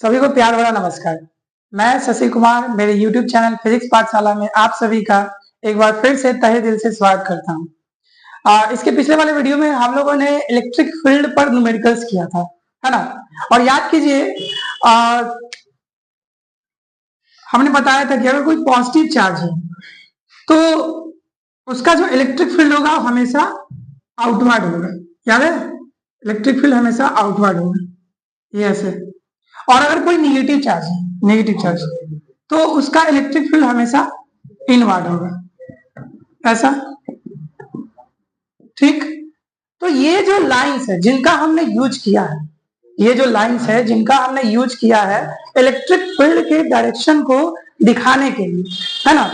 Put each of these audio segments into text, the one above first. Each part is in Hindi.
सभी को प्यार भरा नमस्कार। मैं शशि कुमार मेरे YouTube चैनल फिजिक्स पाठशाला में आप सभी का एक बार फिर से तहे दिल से स्वागत करता हूं। इसके पिछले वाले वीडियो में हम लोगों ने इलेक्ट्रिक फील्ड पर न्यूमेरिकल्स किया था, है ना। और याद कीजिए, हमने बताया था कि अगर कोई पॉजिटिव चार्ज है तो उसका जो इलेक्ट्रिक फील्ड होगा हमेशा आउटवर्ड होगा। याद है, इलेक्ट्रिक फील्ड हमेशा आउटवर्ड होगा, ये ऐसे। और अगर कोई नेगेटिव चार्ज तो उसका इलेक्ट्रिक फील्ड हमेशा इनवर्ड होगा, ऐसा। ठीक, तो ये जो लाइंस है जिनका हमने यूज किया है, इलेक्ट्रिक फील्ड के डायरेक्शन को दिखाने के लिए, है ना,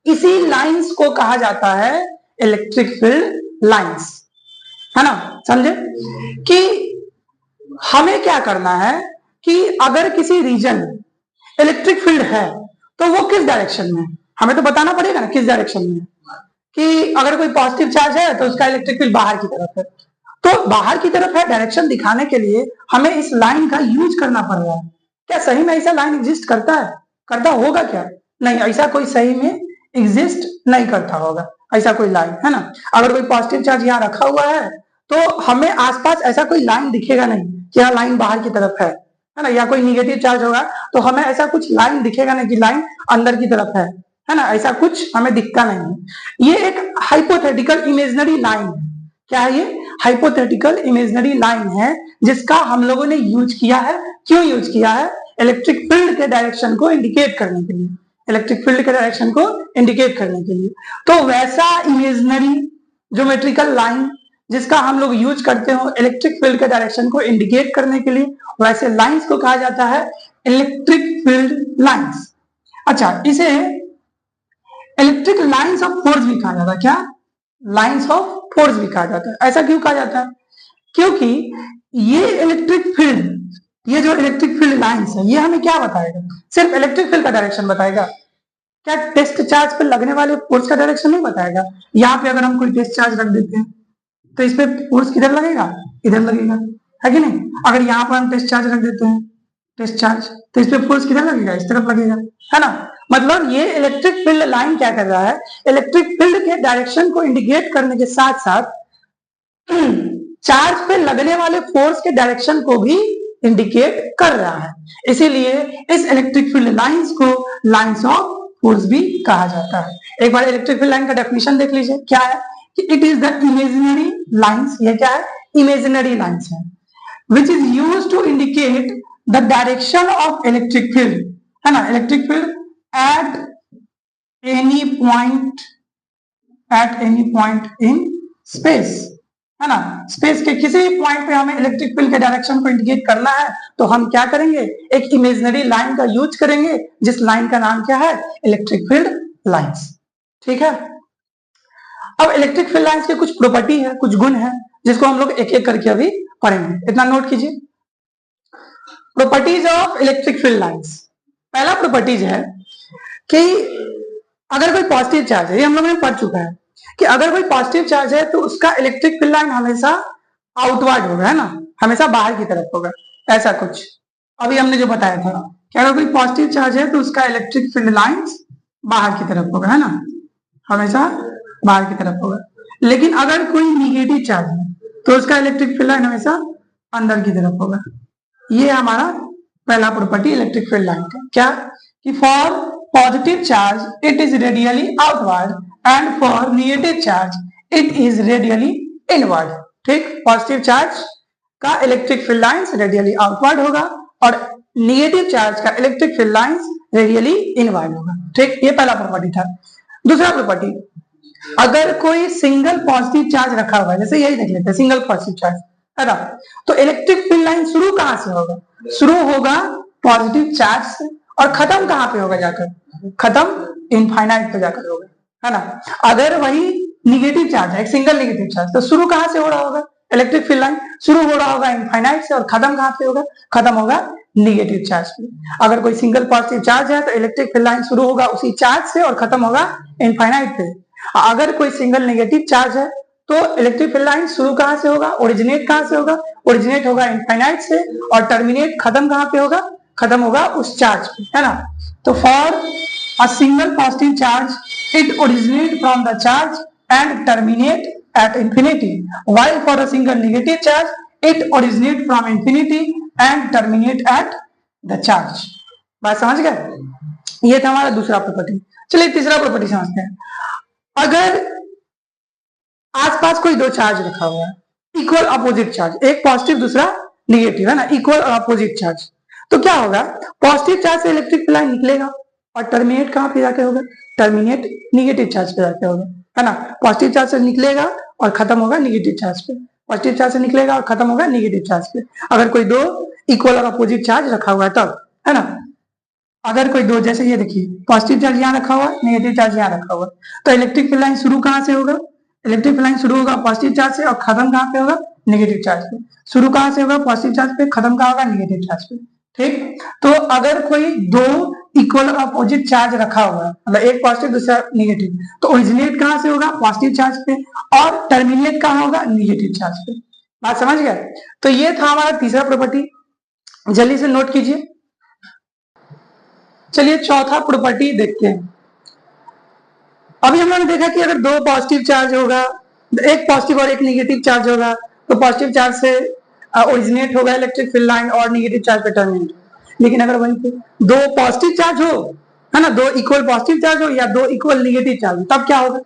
इसी लाइंस को कहा जाता है इलेक्ट्रिक फील्ड लाइंस, है ना। समझे कि हमें क्या करना है कि अगर किसी रीजन में इलेक्ट्रिक फील्ड है तो वो किस डायरेक्शन में है, हमें तो बताना पड़ेगा ना किस डायरेक्शन में है। कि अगर कोई पॉजिटिव चार्ज है तो उसका इलेक्ट्रिक फील्ड बाहर की तरफ है, तो बाहर की तरफ है डायरेक्शन दिखाने के लिए हमें इस लाइन का यूज करना पड़ रहा है। क्या सही में ऐसा लाइन एग्जिस्ट करता है? करता होगा क्या? नहीं, ऐसा कोई सही में एग्जिस्ट नहीं करता होगा ऐसा कोई लाइन, है ना। अगर कोई पॉजिटिव चार्ज यहाँ रखा हुआ है तो हमें आसपास ऐसा कोई लाइन दिखेगा नहीं कि यहाँ लाइन बाहर की तरफ है ना। या कोई निगेटिव चार्ज होगा तो हमें ऐसा कुछ लाइन दिखेगा नहीं कि लाइन अंदर की तरफ है ना। ऐसा कुछ हमें दिखता नहीं है। ये एक हाइपोथेटिकल इमेजिनरी लाइन है। क्या है ये? हाइपोथेटिकल इमेजिनरी लाइन है जिसका हम लोगों ने यूज किया है। क्यों यूज किया है? इलेक्ट्रिक फील्ड के डायरेक्शन को इंडिकेट करने के लिए, तो वैसा इमेजिनरी ज्योमेट्रिकल लाइन जिसका हम लोग यूज करते हो इलेक्ट्रिक फील्ड के डायरेक्शन को इंडिकेट करने के लिए, वैसे लाइंस को कहा जाता है इलेक्ट्रिक फील्ड लाइंस। अच्छा, इसे इलेक्ट्रिक लाइंस ऑफ फोर्स भी कहा जाता है। क्या? लाइंस ऑफ फोर्स भी कहा जाता है। ऐसा क्यों कहा जाता है? क्योंकि ये इलेक्ट्रिक फील्ड, ये जो इलेक्ट्रिक फील्ड लाइंस है, ये हमें क्या बताएगा? सिर्फ इलेक्ट्रिक फील्ड का डायरेक्शन बताएगा। क्या टेस्ट चार्ज पर लगने वाले फोर्स का डायरेक्शन नहीं बताएगा? यहाँ पे अगर हम कोई टेस्ट चार्ज रख देते हैं तो इस पे फोर्स किधर लगेगा? इधर लगेगा, है कि नहीं। अगर यहाँ पर हम टेस्ट चार्ज रख देते हैं, टेस्ट चार्ज, तो इस पे फोर्स किधर लगेगा? इस तरफ लगेगा, है ना। मतलब ये इलेक्ट्रिक फील्ड लाइन क्या कर रहा है? इलेक्ट्रिक फील्ड के डायरेक्शन को इंडिकेट करने के साथ साथ चार्ज पे लगने वाले फोर्स के डायरेक्शन को भी इंडिकेट कर रहा है। इसीलिए इस इलेक्ट्रिक फील्ड लाइंस को लाइंस ऑफ फोर्स भी कहा जाता है। एक बार इलेक्ट्रिक फील्ड लाइन का डेफिनेशन देख लीजिए, क्या है कि it is the imaginary lines. ये क्या है? इमेजिनरी लाइंस है which is used to indicate the direction of electric field, है ना। Electric field at any point in space, है ना। स्पेस के किसी भी पॉइंट पे हमें इलेक्ट्रिक फील्ड के डायरेक्शन को इंडिकेट करना है तो हम क्या करेंगे? एक इमेजिनरी लाइन का यूज करेंगे जिस लाइन का नाम क्या है? Electric field lines. ठीक है। अब इलेक्ट्रिक फील्ड लाइंस के कुछ प्रॉपर्टी है, कुछ गुण है जिसको हम लोग एक एक करके अभी पढ़ेंगे। इतना नोट कीजिए। Properties of electric field lines. पहला प्रॉपर्टीज है कि अगर कोई पॉजिटिव चार्ज है, ये हम लोगों ने पढ़ चुका है कि अगर कोई पॉजिटिव चार्ज है तो उसका इलेक्ट्रिक फील्ड लाइन हमेशा आउटवर्ड होगा, है ना, हमेशा बाहर की तरफ होगा। ऐसा कुछ अभी हमने जो बताया था कि अगर कोई पॉजिटिव चार्ज है तो उसका इलेक्ट्रिक फील्ड लाइंस बाहर की तरफ होगा, है ना, हमेशा बाहर की तरफ होगा। लेकिन अगर कोई निगेटिव चार्ज है तो उसका इलेक्ट्रिक फील्ड लाइन हमेशा अंदर की तरफ होगा। ये हमारा पहला प्रॉपर्टी इलेक्ट्रिक फील्ड लाइन का। क्या? कि for positive charge it is radially outward and for negative charge it is radially inward. ठीक, पॉजिटिव चार्ज का electric field lines radially outward होगा और नेगेटिव चार्ज का electric field lines radially inward होगा। ठीक, ये पहला प्रॉपर्टी था। दूसरा प्रॉपर्टी, अगर कोई सिंगल पॉजिटिव चार्ज रखा हुआ है, जैसे यही देख लेते हैं, सिंगल पॉजिटिव चार्ज, है ना, तो इलेक्ट्रिक फील्ड लाइन शुरू कहां से होगा? शुरू होगा पॉजिटिव चार्ज से और खत्म कहां पे होगा? जाकर खत्म इनफाइनाइट पे जाकर होगा, है ना। अगर वही निगेटिव चार्ज है, एक सिंगल निगेटिव चार्ज, तो शुरू कहां से हो रहा होगा? इलेक्ट्रिक फील्ड लाइन शुरू हो रहा होगा इनफाइनाइट से और खत्म कहां पे होगा? खत्म होगा निगेटिव चार्ज पे। अगर कोई सिंगल पॉजिटिव चार्ज है तो इलेक्ट्रिक फील्ड लाइन शुरू होगा उसी चार्ज से और खत्म होगा इनफाइनाइट पे। अगर कोई सिंगल नेगेटिव चार्ज है तो इलेक्ट्रिक फील्ड लाइन शुरू कहां से होगा? ओरिजिनेट कहां से होगा? ओरिजिनेट होगा इनफाइनाइट से और टर्मिनेट खत्म कहां पे होगा? खत्म होगा उस चार्ज पे, है ना। तो for a single positive charge it originate from the charge and terminate at infinity, while for a single negative charge it originate from infinity and terminate at the charge। बात समझ गए? ये था हमारा दूसरा प्रॉपर्टी। चलिए तीसरा प्रॉपर्टी समझते हैं। अगर आसपास कोई दो चार्ज रखा हुआ है, इक्वल अपोजिट चार्ज, एक पॉजिटिव दूसरा निगेटिव, है ना, इक्वल और अपोजिट चार्ज, तो क्या होगा, पॉजिटिव चार्ज से इलेक्ट्रिक फील्ड लाइन निकलेगा और टर्मिनेट कहां पे जाके होगा, टर्मिनेट निगेटिव चार्ज पे जाके होगा, है ना। पॉजिटिव चार्ज से निकलेगा और खत्म होगा निगेटिव चार्ज पे, पॉजिटिव चार्ज से निकलेगा और खत्म होगा निगेटिव चार्ज पे। अगर कोई दो इक्वल और अपोजिट चार्ज रखा हुआ है तब, है ना। अगर कोई दो, जैसे ये देखिए पॉजिटिव चार्ज यहाँ रखा हुआ, नेगेटिव चार्ज यहाँ रखा हुआ, तो इलेक्ट्रिक फील्ड लाइन शुरू कहां से होगा, इलेक्ट्रिक फील्ड लाइन शुरू होगा पॉजिटिव चार्ज से और खत्म कहां पे होगा, नेगेटिव चार्ज पे। शुरू कहां से होगा, पॉजिटिव चार्ज पे, खत्म कहां होगा, नेगेटिव चार्ज पे। ठीक, तो अगर कोई दो इक्वल अपोजिट चार्ज रखा हुआ है, मतलब एक पॉजिटिव दूसरा नेगेटिव, तो ओरिजिनेट कहां से होगा, पॉजिटिव चार्ज पे, और टर्मिनेट कहां होगा, नेगेटिव चार्ज पे। बात समझ गए? तो ये था हमारा तीसरा प्रॉपर्टी, जल्दी से नोट कीजिए। चलिए चौथा प्रॉपर्टी देखते हैं। अभी हम लोगों ने देखा कि अगर दो पॉजिटिव चार्ज होगा, एक पॉजिटिव और एक नेगेटिव चार्ज होगा, तो पॉजिटिव चार्ज से ओरिजिनेट होगा इलेक्ट्रिक फील्ड लाइन और नेगेटिव चार्ज पे टर्मिनेट। लेकिन अगर वहीं पे दो पॉजिटिव चार्ज हो, है ना, दो इक्वल पॉजिटिव चार्ज हो या दो इक्वल नेगेटिव चार्ज हो, तब क्या होगा,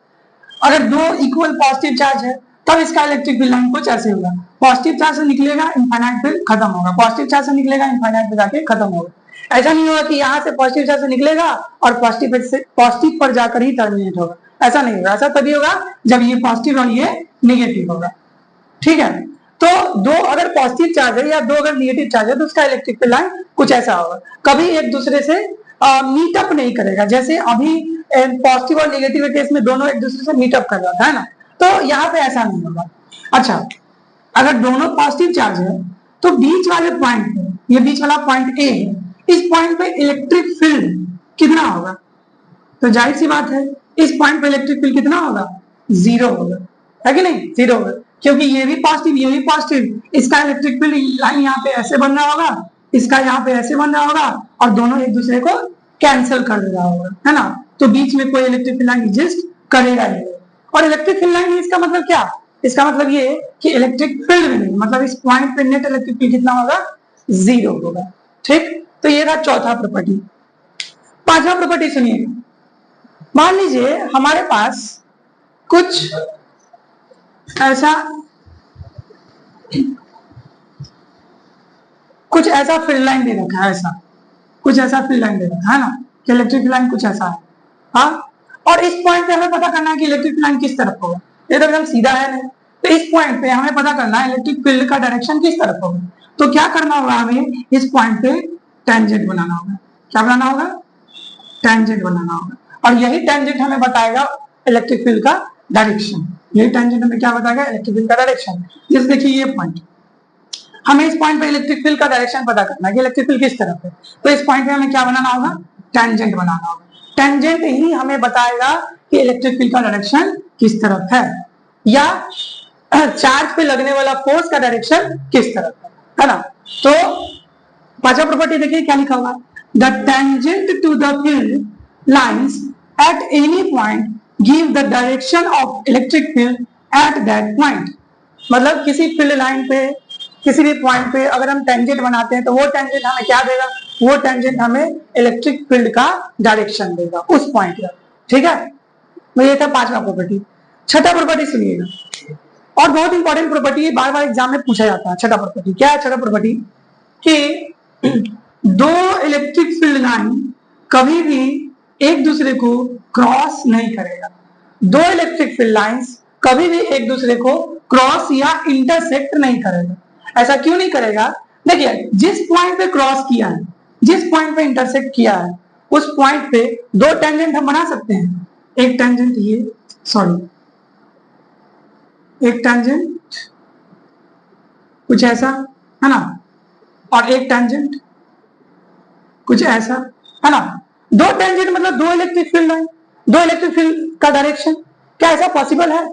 अगर दो इक्वल पॉजिटिव चार्ज है तब इसका इलेक्ट्रिक फील्ड लाइन कुछ ऐसे होगा, पॉजिटिव चार्ज से निकलेगा इनफाइनाइट पे खत्म होगा, पॉजिटिव चार्ज से निकलेगा इनफाइनाइट पे जाके खत्म होगा। ऐसा नहीं होगा कि यहाँ से पॉजिटिव चार्ज से निकलेगा और पॉजिटिव पर जाकर ही टर्मिनेट होगा, ऐसा नहीं होगा। ऐसा तभी होगा जब ये पॉजिटिव और ये निगेटिव होगा। ठीक है, तो दो अगर पॉजिटिव चार्ज है या दो अगर निगेटिव चार्ज है तो उसका इलेक्ट्रिक फील्ड लाइन कुछ ऐसा होगा, कभी एक दूसरे से मीटअप नहीं करेगा। जैसे अभी पॉजिटिव और निगेटिव केस में दोनों एक दूसरे से मीटअप कर रहा था, है ना, तो यहाँ पे ऐसा नहीं होगा। अच्छा, अगर दोनों पॉजिटिव चार्ज है तो बीच वाले पॉइंट पे, ये बीच वाला पॉइंट ए है, इस पॉइंट पे इलेक्ट्रिक फील्ड कितना होगा, तो जाहिर सी बात है इस पॉइंट पे इलेक्ट्रिक फील्ड कितना होगा, जीरो होगा, है कि नहीं, जीरो होगा, क्योंकि ये भी पॉजिटिव ये भी पॉजिटिव, इसका इलेक्ट्रिक फील्ड लाइन यहाँ पे ऐसे बन रहा होगा, इसका यहाँ पे ऐसे बन रहा होगा और दोनों एक दूसरे को कैंसिल कर दे रहा होगा, है ना। तो बीच में कोई इलेक्ट्रिक फील्ड लाइन एग्जिस्ट करेगा ही नहीं। और इलेक्ट्रिक फील्ड लाइन इसका मतलब क्या, इसका मतलब ये कि इलेक्ट्रिक फील्ड भी नहीं, मतलब इस पॉइंट पे नेट इलेक्ट्रिक फील्ड कितना होगा, जीरो होगा। ठीक, तो ये था चौथा प्रॉपर्टी। पांचवा प्रॉपर्टी सुनिए। मान लीजिए हमारे पास कुछ ऐसा फील्ड लाइन दे रखा है, ऐसा कुछ ऐसा फील्ड लाइन दे रखा है ना, कि इलेक्ट्रिक फील्ड लाइन कुछ ऐसा है, हाँ, और इस पॉइंट पे हमें पता करना है कि इलेक्ट्रिक फील्ड लाइन किस तरफ होगा। ये तो एकदम सीधा है नहीं, तो इस पॉइंट पे हमें पता करना है इलेक्ट्रिक फील्ड का डायरेक्शन किस तरफ होगा। तो क्या करना होगा, हमें इस पॉइंट पे टेंजेंट बनाना होगा। क्या बनाना होगा, टेंजेंट बनाना होगा, और यही टेंजेंट हमें बताएगा इलेक्ट्रिक फील्ड का डायरेक्शन। यही टेंजेंट हमें क्या बताएगा, इलेक्ट्रिक फील्ड का डायरेक्शन। जैसे देखिए ये पॉइंट, हमें इस पॉइंट पे इलेक्ट्रिक फील्ड का डायरेक्शन पता करना है कि इलेक्ट्रिक फील्ड किस तरफ है, तो इस पॉइंट पे हमें क्या बनाना होगा, टेंजेंट बनाना होगा। टेंजेंट ही हमें बताएगा कि इलेक्ट्रिक फील्ड का डायरेक्शन किस तरफ है, या चार्ज पे लगने वाला फोर्स का डायरेक्शन किस तरफ है ना। तो पांचवा प्रॉपर्टी देखिए क्या लिखा हुआ, the tangent to the field lines at any point give the direction of electric field at that point. मतलब किसी फील्ड लाइन पे किसी भी पॉइंट पे अगर हम टेंजेंट बनाते हैं तो वो टेंजेंट हमें क्या देगा, वो टेंजेंट हमें इलेक्ट्रिक फील्ड का डायरेक्शन देगा उस पॉइंट पर। ठीक है, तो ये था पांचवा प्रॉपर्टी। छठा प्रॉपर्टी सुनिएगा, और बहुत इंपॉर्टेंट प्रॉपर्टी है, बार बार एग्जाम में पूछा जाता है। छठा प्रॉपर्टी क्या है, छठा प्रॉपर्टी कि दो इलेक्ट्रिक फील्ड लाइन कभी भी एक दूसरे को क्रॉस नहीं करेगा। दो इलेक्ट्रिक फील्ड लाइंस कभी भी एक दूसरे को क्रॉस या इंटरसेक्ट नहीं करेगा। ऐसा क्यों नहीं करेगा, देखिए जिस पॉइंट पे क्रॉस किया है, जिस पॉइंट पे इंटरसेक्ट किया है, उस पॉइंट पे दो टेंजेंट हम बना सकते हैं। एक टेंजेंट ये, सॉरी, एक टेंजेंट कुछ ऐसा है ना, और एक टेंजेंट कुछ ऐसा है ना। दो टेंजेंट मतलब दो इलेक्ट्रिक फील्ड लाइन, दो इलेक्ट्रिक फील्ड का डायरेक्शन। क्या ऐसा पॉसिबल है,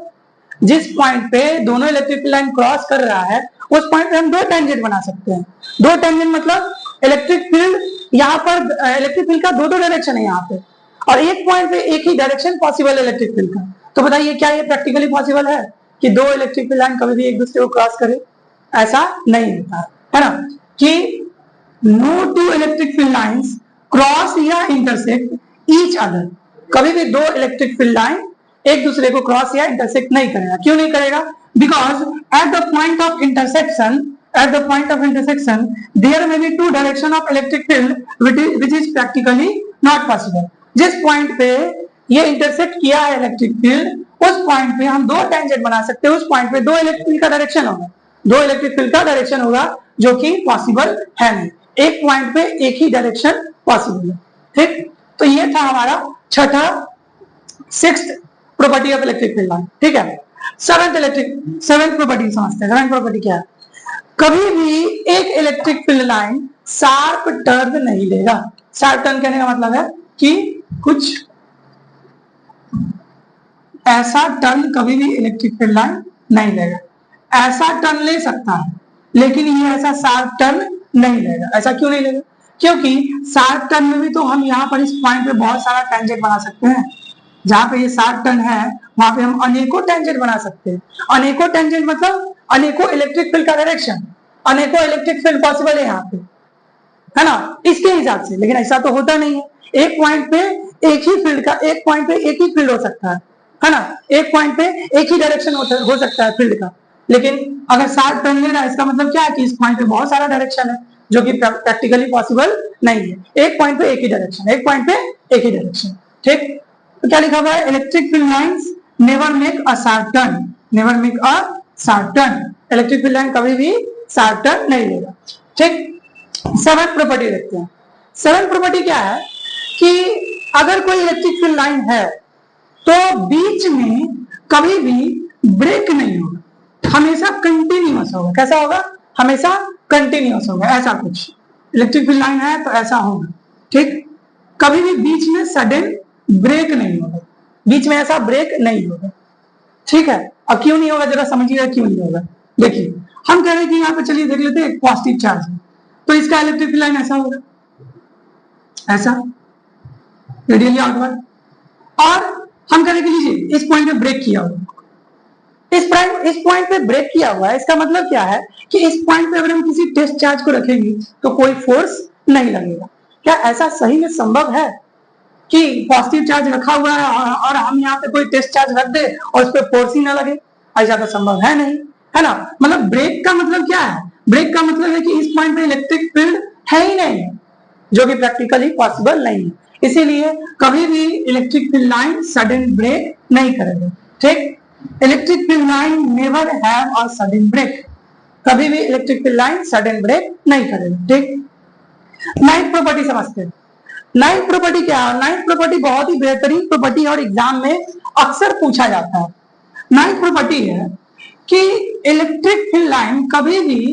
जिस पॉइंट पे दोनों इलेक्ट्रिक फील्ड लाइन क्रॉस कर रहा है उस पॉइंट पे हम दो टेंजेंट बना सकते हैं। दो टेंजेंट मतलब इलेक्ट्रिक फील्ड यहाँ पर इलेक्ट्रिक फील्ड का दो डायरेक्शन है यहाँ पे, और एक पॉइंट पे एक ही डायरेक्शन पॉसिबल है इलेक्ट्रिक फील्ड का। तो बताइए क्या ये प्रैक्टिकली पॉसिबल है कि दो इलेक्ट्रिक फील्ड लाइन कभी भी एक दूसरे को क्रॉस करे? ऐसा नहीं होता है ना, कि no two electric field lines cross या इंटरसेक्ट ईच अदर। कभी भी दो इलेक्ट्रिक फील्ड लाइन एक दूसरे को क्रॉस या इंटरसेक्ट नहीं करेगा। क्यों नहीं करेगा? Because at the point of intersection there may be two direction of electric field which is practically not possible। जिस पॉइंट पे ये इंटरसेक्ट किया है इलेक्ट्रिक फील्ड, उस पॉइंट पे हम दो टेंजेंट बना सकते हैं। उस पॉइंट पे दो इलेक्ट्रिक फील्ड का डायरेक्शन होगा, दो इलेक्ट्रिक फील्ड का डायरेक्शन होगा, जो कि पॉसिबल है नहीं। एक पॉइंट पे एक ही डायरेक्शन पॉसिबल है। ठीक, तो ये था हमारा छठा sixth property of electric field line. ठीक है, सेवेंथ प्रॉपर्टी समझते हैं। सेवेंथ प्रॉपर्टी क्या है? कभी भी एक electric field line sharp turn नहीं लेगा। शार्प टर्न कहने का मतलब है कि कुछ ऐसा टर्न कभी भी इलेक्ट्रिक फील्ड लाइन नहीं लेगा। ऐसा टर्न ले सकता है, लेकिन ये ऐसा शार्प टर्न नहीं लेगा। ऐसा क्यों नहीं लेगा? क्योंकि शार्प टर्न में भी तो हम यहाँ पर इस पॉइंट पे बहुत सारा टेंजेंट बना सकते हैं। जहां पे ये शार्प टर्न है वहां पे हम अनेकों टेंजेंट बना सकते हैं। अनेकों टेंजेंट मतलब अनेकों इलेक्ट्रिक फील्ड का डायरेक्शन, अनेकों इलेक्ट्रिक फील्ड पॉसिबल है यहाँ पे, है ना, इसके हिसाब से। लेकिन ऐसा तो होता नहीं है। एक पॉइंट पे एक ही फील्ड का, एक पॉइंट पे एक ही फील्ड हो सकता है ना, एक पॉइंट पे एक ही डायरेक्शन हो सकता है फील्ड का। लेकिन अगर शार्प टर्न लेना, इसका मतलब क्या है कि इस पॉइंट पे बहुत सारा डायरेक्शन है, जो कि प्रैक्टिकली पॉसिबल नहीं है। एक पॉइंट पे एक ही डायरेक्शन, एक पॉइंट पे एक ही डायरेक्शन। ठीक, तो क्या लिखा हुआ है? Electric field lines never make a sharp turn, never make a sharp turn. Electric field line कभी भी शार्प टर्न नहीं लेगा। ठीक, सेवेंथ प्रॉपर्टी देखते हैं। सेवेंथ प्रॉपर्टी क्या है कि अगर कोई इलेक्ट्रिक फील्ड लाइन है तो बीच में कभी भी ब्रेक नहीं होगा, हमेशा कंटिन्यूअस होगा। कैसा होगा? हमेशा कंटिन्यूअस होगा। ऐसा कुछ इलेक्ट्रिक फील्ड लाइन है तो ऐसा होगा। ठीक, कभी भी बीच में सडन ब्रेक नहीं होगा, बीच में ऐसा ब्रेक नहीं होगा। ठीक है, अब क्यों नहीं होगा जरा समझिएगा क्यों नहीं होगा। देखिए, हम कह रहे हैं कि यहाँ पे चलिए देख लेते हैं, एक पॉजिटिव चार्ज है तो इसका इलेक्ट्रिक फील्ड लाइन ऐसा होगा, ऐसा रेडियली आउटवर्ड। और हम कह रहे हैं कि लीजिए इस पॉइंट पे ब्रेक किया हुआ, इस पॉइंट पे ब्रेक किया हुआ है। इसका मतलब क्या है कि इस पॉइंट पे अगर हम किसी टेस्ट चार्ज को रखेंगे तो कोई फोर्स नहीं लगेगा। क्या ऐसा सही में संभव है कि पॉजिटिव चार्ज रखा हुआ है और हम यहाँ पे कोई टेस्ट चार्ज रख दे और उस पर फोर्स ही ना लगे? ऐसा तो संभव है नहीं, है ना। मतलब ब्रेक का मतलब क्या है? ब्रेक का मतलब है कि इस पॉइंट पे इलेक्ट्रिक फील्ड है ही नहीं, जो कि प्रैक्टिकली पॉसिबल नहीं है। इसीलिए कभी भी electric field line sudden break नहीं करेगा। ठीक, electric field line never have a sudden break, कभी भी electric field line sudden break नहीं करेगा। ठीक, नाइन्थ प्रॉपर्टी समझते हैं। नाइन्थ प्रॉपर्टी क्या है? नाइन्थ प्रॉपर्टी बहुत ही बेहतरीन प्रॉपर्टी और एग्जाम में अक्सर पूछा जाता है। नाइन्थ प्रॉपर्टी है कि इलेक्ट्रिक फील्ड लाइन कभी भी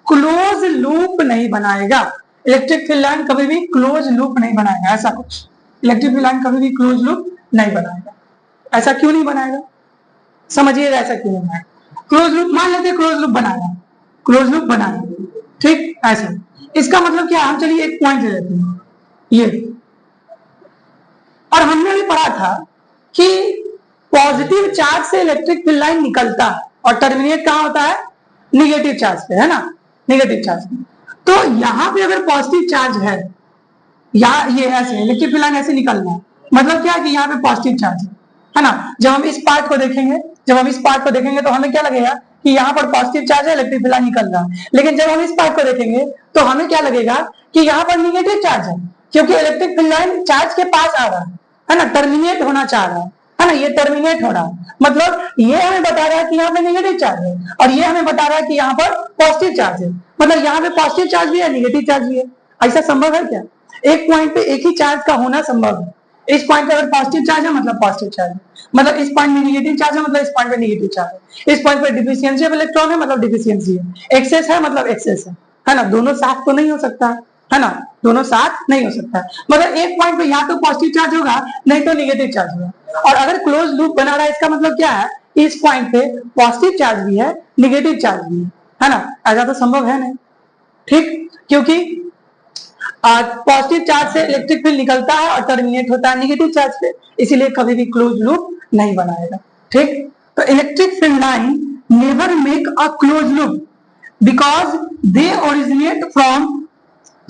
क्लोज लूप नहीं बनाएगा। इलेक्ट्रिक फील्ड लाइन कभी भी क्लोज लूप नहीं बनाएगा। ऐसा कुछ इलेक्ट्रिक फील्ड लाइन कभी भी क्लोज लूप नहीं बनाएगा। ऐसा क्यों नहीं बनाएगा? समझिएगा ऐसा क्यों नहीं बनाएगा। क्लोज लूप मान लेते हैं, क्लोज लूप बनाया, क्लोज लूप बनाया। ठीक, ऐसा इसका मतलब क्या? हम चलिए एक पॉइंट ले लेते हैं ये, और हमने भी पढ़ा था कि पॉजिटिव चार्ज से इलेक्ट्रिक फील्ड लाइन निकलता है और टर्मिनेट कहां होता है? निगेटिव चार्ज पे, है ना, निगेटिव चार्ज पे। तो यहां पे अगर पॉजिटिव चार्ज है, या ये ऐसे इलेक्ट्रिक फील्ड लाइन ऐसे निकलना है, मतलब क्या है कि यहाँ पे पॉजिटिव चार्ज है ना। जब हम इस पार्ट को देखेंगे, तो हमें क्या लगेगा कि यहाँ पर पॉजिटिव चार्ज है, इलेक्ट्रिक फील्ड लाइन निकल रहा है। लेकिन जब हम इस पार्ट को देखेंगे तो हमें क्या लगेगा कि यहाँ पर निगेटिव चार्ज है, क्योंकि इलेक्ट्रिक फील्ड लाइन चार्ज के पास आ रहा है ना, टर्मिनेट होना चाह रहा है ना, ये टर्मिनेट हो रहा है। मतलब ये हमें बता रहा है कि यहाँ पे नेगेटिव चार्ज है, और ये हमें बता रहा है कि यहाँ पर पॉजिटिव चार्ज है। मतलब यहाँ पे पॉजिटिव चार्ज भी है, नेगेटिव चार्ज भी है। ऐसा संभव है क्या? एक पॉइंट पे एक ही चार्ज का होना संभव है। इस पॉइंट पे अगर पॉजिटिव चार्ज है मतलब पॉजिटिव चार्ज है, मतलब इस पॉइंट में नेगेटिव चार्ज है मतलब इस पॉइंट पे नेगेटिव चार्ज है। इस पॉइंट पे डिफिशियंसी ऑफ इलेक्ट्रॉन है मतलब डिफिशियंसी है, एक्सेस है मतलब एक्सेस है ना। दोनों साथ तो नहीं हो सकता है ना, दोनों साथ नहीं हो सकता। मगर एक पॉइंट पे या तो पॉजिटिव चार्ज होगा नहीं तो नेगेटिव चार्ज होगा। और अगर क्लोज लूप बना रहा है इसका मतलब क्या है? इस पॉइंट पे पॉजिटिव चार्ज भी है, नेगेटिव चार्ज भी है ना। ऐसा तो संभव है नहीं। ठीक, क्योंकि पॉजिटिव चार्ज से इलेक्ट्रिक फील्ड निकलता है और टर्मिनेट होता है नेगेटिव चार्ज पे, इसीलिए कभी भी क्लोज लूप नहीं बनाएगा। ठीक, तो electric field line never make a close loop because they originate from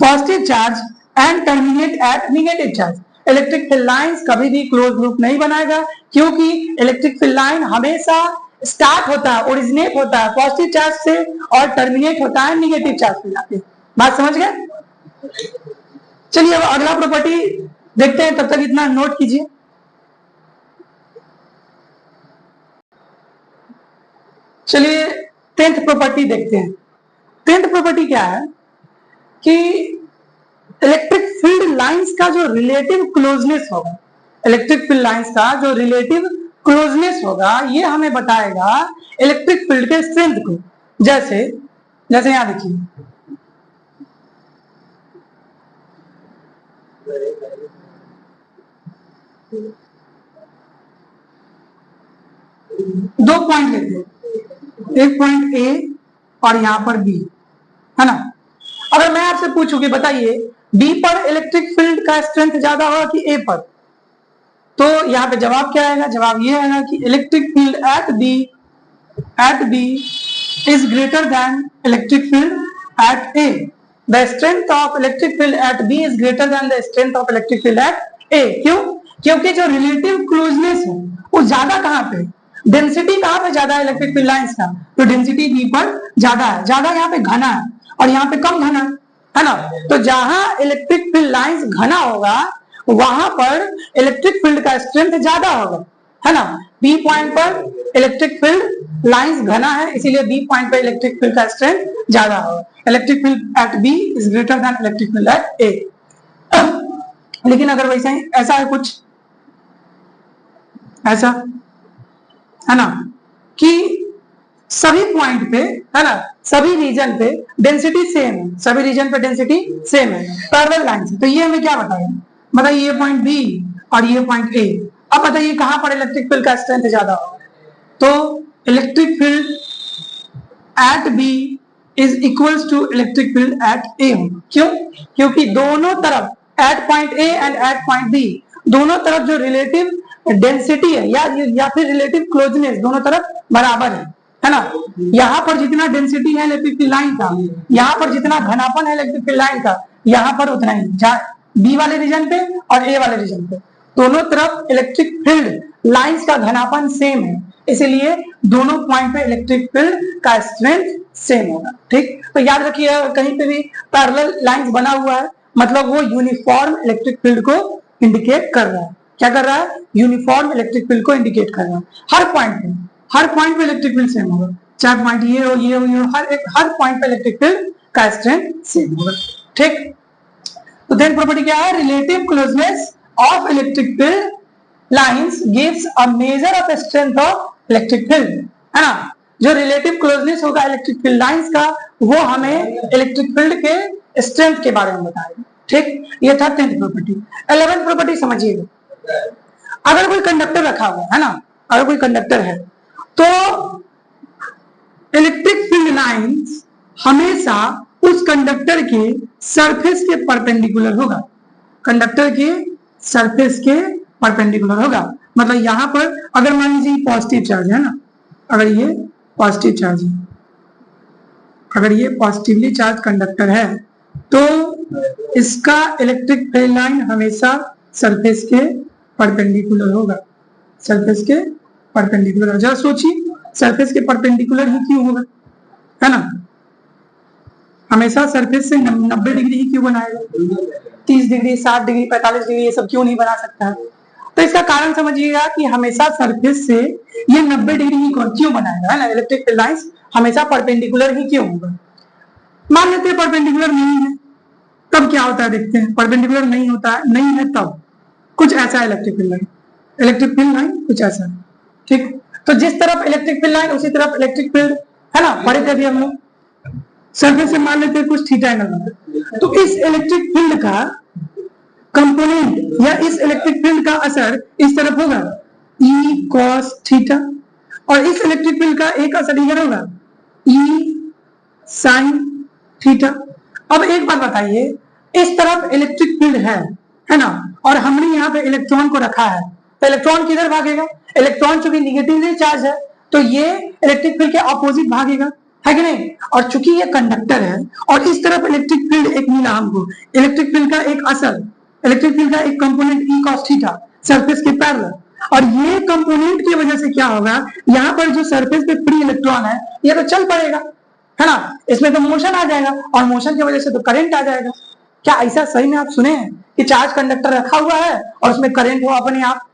positive charge and terminate at negative charge. Electric field lines कभी भी क्लोज लूप नहीं बनाएगा, क्योंकि इलेक्ट्रिक फील्ड लाइन हमेशा स्टार्ट होता है, ओरिजिनेट होता है पॉजिटिव चार्ज से और टर्मिनेट होता है नेगेटिव चार्ज पे जाके। बात समझ गए? चलिए अब अगला प्रॉपर्टी देखते हैं, तब तक इतना नोट कीजिए। चलिए 10th प्रॉपर्टी देखते हैं। 10th प्रॉपर्टी क्या है कि इलेक्ट्रिक फील्ड लाइंस का जो रिलेटिव क्लोजनेस होगा, इलेक्ट्रिक फील्ड लाइंस का जो रिलेटिव क्लोजनेस होगा, ये हमें बताएगा इलेक्ट्रिक फील्ड के स्ट्रेंथ को। जैसे यहां देखिए, दो पॉइंट लेते हैं, एक पॉइंट ए और यहां पर बी, है ना। अगर मैं आपसे पूछूं कि बताइए बी पर इलेक्ट्रिक फील्ड का स्ट्रेंथ ज्यादा होगा कि ए पर, तो यहाँ पे जवाब क्या आएगा? जवाब ये आएगा कि electric field at B is greater than electric field at A. The strength of electric field at B is greater than the strength of electric field at A. क्यों? क्योंकि जो रिलेटिव क्लोजनेस है वो ज्यादा कहाँ पे, डेंसिटी कहाँ पे ज्यादा है इलेक्ट्रिक फील्ड लाइंस का, तो डेंसिटी बी पर ज्यादा है, ज्यादा यहाँ पे घना है और यहाँ पे कम घना है ना। तो जहां इलेक्ट्रिक फील्ड लाइंस घना होगा वहां पर इलेक्ट्रिक फील्ड का स्ट्रेंथ ज्यादा होगा, है ना। बी पॉइंट पर इलेक्ट्रिक फील्ड लाइंस घना है, इसीलिए बी पॉइंट पर इलेक्ट्रिक फील्ड का स्ट्रेंथ ज्यादा होगा। Electric field at B is greater than electric field at A. लेकिन अगर वैसे ही ऐसा है, कुछ ऐसा है ना कि सभी पॉइंट पे, है ना, सभी रीजन पे डेंसिटी सेम है, सभी रीजन पे डेंसिटी सेम है, पैरेलल लाइन से, तो ये हमें क्या बताएगा? बताइए ये पॉइंट बी और ये पॉइंट ए। अब बताइए कहां पर इलेक्ट्रिक फील्ड का स्ट्रेंथ ज्यादा होगा? तो electric field at B is equals to electric field at A. क्यों? क्योंकि दोनों तरफ at point A and at point B, दोनों तरफ जो रिलेटिव डेंसिटी है या फिर रिलेटिव क्लोजनेस दोनों तरफ बराबर है ना। यहाँ पर जितना डेंसिटी है इलेक्ट्रिक फील्ड लाइन का, यहाँ पर जितना घनापन है इलेक्ट्रिक फील्ड लाइन का, यहाँ पर उतना ही, बी वाले रीजन पे और ए वाले रीजन पे दोनों तरफ इलेक्ट्रिक फील्ड लाइंस का घनापन सेम है, इसलिए दोनों पॉइंट पे इलेक्ट्रिक फील्ड का स्ट्रेंथ सेम होगा। ठीक, तो याद रखिए कहीं पे भी पैरेलल लाइंस बना हुआ है मतलब वो यूनिफॉर्म इलेक्ट्रिक फील्ड को इंडिकेट कर रहा है। क्या कर रहा है? यूनिफॉर्म इलेक्ट्रिक फील्ड को इंडिकेट कर रहा है। हर पॉइंट पे इलेक्ट्रिक फील्ड सेम होगा, चाहे पॉइंट ये हो ये हो, हर पॉइंट पे इलेक्ट्रिक फील्ड का स्ट्रेंथ सेम होगा। ठीक, तो देन प्रॉपर्टी क्या है? Relative closeness of electric field lines gives a measure of strength of electric field, है ना। जो रिलेटिव क्लोजनेस होगा इलेक्ट्रिक फील्ड लाइंस का वो हमें इलेक्ट्रिक फील्ड के स्ट्रेंथ के बारे में बताएगा। ठीक, ये था 10th प्रॉपर्टी। 11th प्रॉपर्टी समझिएगा। अगर कोई कंडक्टर रखा हुआ है ना, अगर कोई कंडक्टर है तो इलेक्ट्रिक फील्ड लाइंस हमेशा उस कंडक्टर के सरफेस के परपेंडिकुलर होगा, कंडक्टर के सरफेस के परपेंडिकुलर होगा। मतलब यहां पर अगर मान लीजिए पॉजिटिव चार्ज है ना, अगर ये पॉजिटिव चार्ज है, अगर ये पॉजिटिवली चार्ज कंडक्टर है तो इसका इलेक्ट्रिक फील्ड लाइन हमेशा सरफेस के परपेंडिकुलर होगा, सरफेस के परपेंडिकुलर। जरा सोचिए सरफेस के परपेंडिकुलर ही क्यों होगा, है ना। हमेशा सरफेस से 90 डिग्री ही क्यों बनाएगा? 30 डिग्री, 60 डिग्री, 45 डिग्री ये सब क्यों नहीं बना सकता? तो इसका कारण समझिएगा कि हमेशा सरफेस से ये 90 डिग्री ही क्यों बनाएगा, है ना। इलेक्ट्रिक फील्ड लाइंस हमेशा परपेंडिकुलर ही क्यों होगा? मान लेते हैं परपेंडिकुलर नहीं है, तब क्या होता है देखते हैं। परपेंडिकुलर नहीं होता है, नहीं है तब कुछ ऐसा है इलेक्ट्रिक फील्ड लाइन कुछ ऐसा है। ठीक, तो जिस तरफ इलेक्ट्रिक फील्ड लाइन उसी तरफ इलेक्ट्रिक फील्ड, है ना। पढ़े थे अभी हम लोग, सरफेस से मान लेते हैं कुछ थीटा एंगल बना, तो इस इलेक्ट्रिक फील्ड का कंपोनेंट या इस इलेक्ट्रिक फील्ड का असर इस तरफ होगा E cos थीटा, और इस इलेक्ट्रिक फील्ड का एक असर इधर होगा E sin थीटा। अब एक बात बताइए, इस तरफ इलेक्ट्रिक फील्ड है ना, और हमने यहाँ पे इलेक्ट्रॉन को रखा है, तो इलेक्ट्रॉन किधर भागेगा? इलेक्ट्रॉन चूंकि निगेटिवली चार्ज है तो ये इलेक्ट्रिक फील्ड के ऑपोजिट भागेगा, है कि नहीं? और चूंकि ये कंडक्टर है और इस तरफ इलेक्ट्रिक फील्ड एक मिला हमको, इलेक्ट्रिक फील्ड का एक असर, इलेक्ट्रिक फील्ड का एक component E cos theta surface के पैरेलल, और ये कंपोनेंट की वजह से क्या होगा, यहाँ पर जो सरफेस पे फ्री इलेक्ट्रॉन है ये तो चल पड़ेगा, है ना, इसमें तो मोशन आ जाएगा और मोशन की वजह से तो करंट आ जाएगा। क्या ऐसा सही में आप सुने हैं कि चार्ज कंडक्टर रखा हुआ है और उसमें करंट हो अपने आप?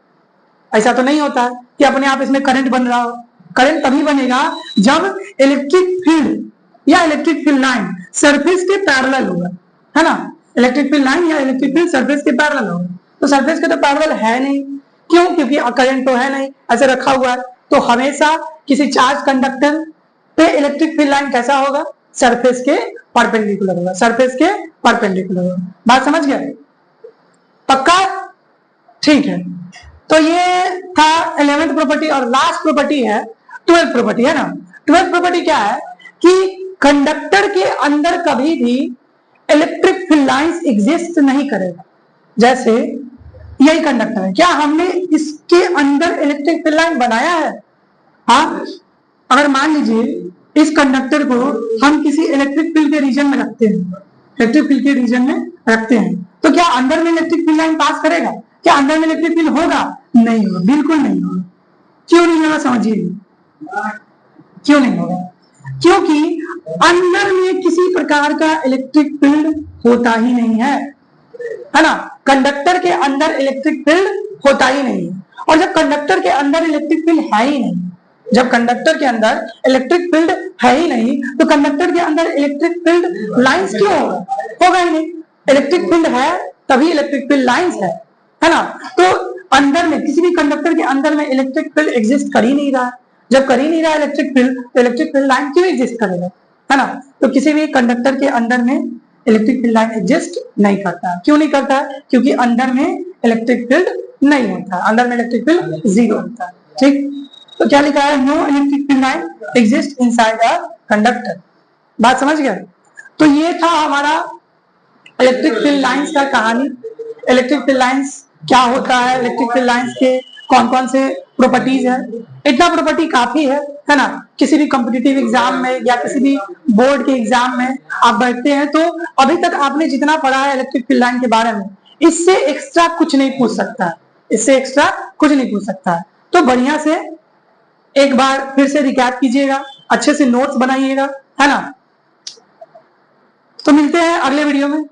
ऐसा तो नहीं होता है कि अपने आप इसमें करंट बन रहा हो। करंट तभी बनेगा जब इलेक्ट्रिक फील्ड या इलेक्ट्रिक फील्ड लाइन सरफेस के पैरेलल होगा, है ना, इलेक्ट्रिक फील्ड लाइन या इलेक्ट्रिक फील्ड सरफेस के पैरेलल होगा। तो सरफेस के तो पैरेलल है नहीं, क्यों? क्योंकि करंट तो है नहीं, ऐसे रखा हुआ है। तो हमेशा किसी चार्ज कंडक्टर पे इलेक्ट्रिक फील्ड लाइन कैसा होगा? सरफेस के परपेंडिकुलर होगा, सरफेस के परपेंडिकुलर होगा। बात समझ गए? पक्का? ठीक है। तो ये था 11th प्रॉपर्टी, और लास्ट प्रॉपर्टी है 12th प्रॉपर्टी, है ना। 12th प्रॉपर्टी क्या है कि कंडक्टर के अंदर कभी भी इलेक्ट्रिक फील्ड लाइंस एग्जिस्ट नहीं करेगा। जैसे यही कंडक्टर है, क्या हमने इसके अंदर इलेक्ट्रिक फील्ड लाइन बनाया है? हाँ, अगर मान लीजिए इस कंडक्टर को हम किसी इलेक्ट्रिक फील्ड के रीजन में रखते हैं, इलेक्ट्रिक फील्ड के रीजन में रखते हैं, तो क्या अंदर में इलेक्ट्रिक फील्ड लाइन पास करेगा? क्या अंदर में इलेक्ट्रिक फील्ड होगा? नहीं होगा, बिल्कुल नहीं होगा। क्यों नहीं होगा समझिए, क्यों नहीं होगा? क्योंकि अंदर में किसी प्रकार का इलेक्ट्रिक फील्ड होता ही नहीं है ना। कंडक्टर के अंदर इलेक्ट्रिक फील्ड होता ही नहीं है, और जब कंडक्टर के अंदर इलेक्ट्रिक फील्ड है ही नहीं, जब कंडक्टर के अंदर इलेक्ट्रिक फील्ड है ही नहीं, तो कंडक्टर के अंदर इलेक्ट्रिक फील्ड लाइंस क्यों होगा? होगा ही नहीं। इलेक्ट्रिक फील्ड है तभी इलेक्ट्रिक फील्ड लाइंस है ना। तो अंदर में किसी भी कंडक्टर के अंदर में इलेक्ट्रिक फील्ड एग्जिस्ट कर ही नहीं रहा है। जब कर ही नहीं रहा इलेक्ट्रिक फील्ड, तो इलेक्ट्रिक फील्ड लाइन क्यों एग्जिस्ट करेगा, है ना। तो किसी भी कंडक्टर के अंदर में इलेक्ट्रिक फील्ड लाइन एग्जिस्ट नहीं करता। क्यों नहीं करता? क्योंकि अंदर में इलेक्ट्रिक फील्ड नहीं होता, अंदर में इलेक्ट्रिक फील्ड जीरो होता है। ठीक, तो क्या लिखा है? No electric field line exist inside a conductor. बात समझ गए? तो ये था हमारा इलेक्ट्रिक फील्ड लाइंस का कहानी। इलेक्ट्रिक फील्ड लाइंस क्या होता है, इलेक्ट्रिक फील्ड लाइंस के कौन कौन से प्रॉपर्टीज है। इतना प्रॉपर्टी काफी है ना। किसी भी कॉम्पिटिटिव एग्जाम में या किसी भी बोर्ड के एग्जाम में आप बैठते हैं तो अभी तक आपने जितना पढ़ा है इलेक्ट्रिक फील्ड लाइन के बारे में, इससे एक्स्ट्रा कुछ नहीं पूछ सकता है, इससे एक्स्ट्रा कुछ नहीं पूछ सकता है। तो बढ़िया से एक बार फिर से रिकैप कीजिएगा, अच्छे से नोट्स बनाइएगा, है ना। तो मिलते हैं अगले वीडियो में।